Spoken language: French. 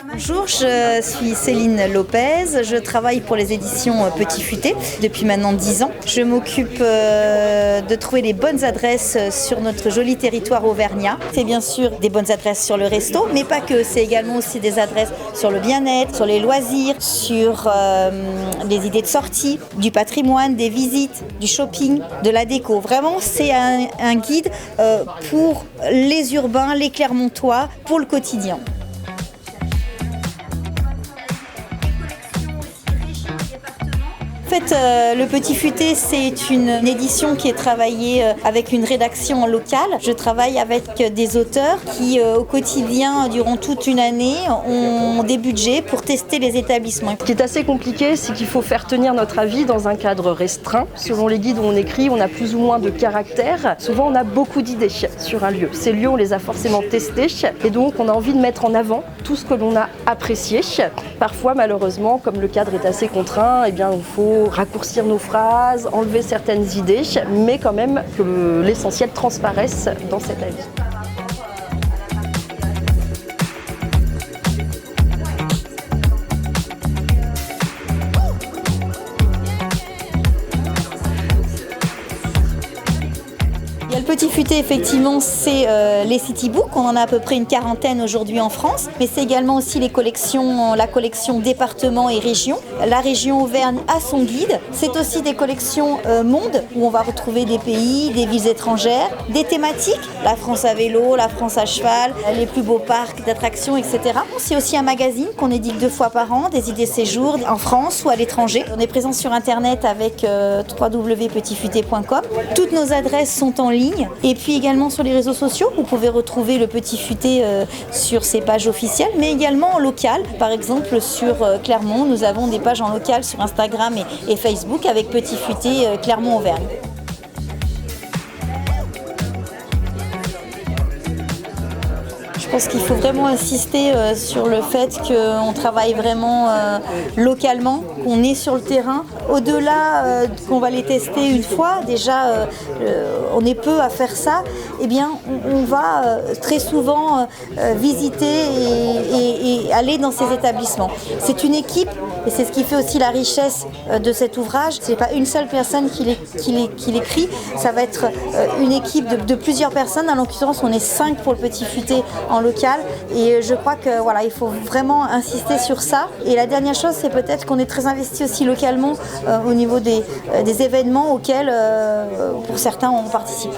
Bonjour, je suis Céline Lopez, je travaille pour les éditions Petit Futé depuis maintenant 10 ans. Je m'occupe de trouver les bonnes adresses sur notre joli territoire auvergnat. C'est bien sûr des bonnes adresses sur le resto, mais pas que, c'est également aussi des adresses sur le bien-être, sur les loisirs, sur les idées de sortie, du patrimoine, des visites, du shopping, de la déco. Vraiment, c'est un guide pour les urbains, les Clermontois, pour le quotidien. En fait, le Petit Futé, c'est une édition qui est travaillée avec une rédaction locale. Je travaille avec des auteurs qui, au quotidien, durant toute une année, ont des budgets pour tester les établissements. Ce qui est assez compliqué, c'est qu'il faut faire tenir notre avis dans un cadre restreint. Selon les guides où on écrit, on a plus ou moins de caractères. Souvent, on a beaucoup d'idées sur un lieu. Ces lieux, on les a forcément testés et donc on a envie de mettre en avant tout ce que l'on a apprécié. Parfois, malheureusement, comme le cadre est assez contraint, eh bien, il faut raccourcir nos phrases, enlever certaines idées, mais quand même que l'essentiel transparaisse dans cet avis. Le Petit Futé, effectivement, c'est les city books. On en a à peu près une quarantaine aujourd'hui en France, mais c'est également aussi la collection département et région. La région Auvergne a son guide. C'est aussi des collections monde, où on va retrouver des pays, des villes étrangères, des thématiques, la France à vélo, la France à cheval, les plus beaux parcs d'attractions, etc. C'est aussi un magazine qu'on édite 2 fois par an, des idées séjours en France ou à l'étranger. On est présent sur Internet avec www.petitfuté.com. Toutes nos adresses sont en ligne. Et puis également sur les réseaux sociaux, vous pouvez retrouver le Petit Futé sur ses pages officielles, mais également en local. Par exemple, sur Clermont, nous avons des pages en local sur Instagram et Facebook avec Petit Futé Clermont-Auvergne. Je pense qu'il faut vraiment insister sur le fait qu'on travaille vraiment localement, qu'on est sur le terrain. Au-delà qu'on va les tester une fois, déjà on est peu à faire ça, eh bien on va très souvent visiter et aller dans ces établissements. C'est une équipe et c'est ce qui fait aussi la richesse de cet ouvrage. Ce n'est pas une seule personne qui l'écrit, ça va être une équipe de plusieurs personnes. En l'occurrence, on est 5 pour le Petit Futé en local et je crois que voilà, il faut vraiment insister sur ça. Et la dernière chose, c'est peut-être qu'on est très investi aussi localement au niveau des événements auxquels pour certains on participe.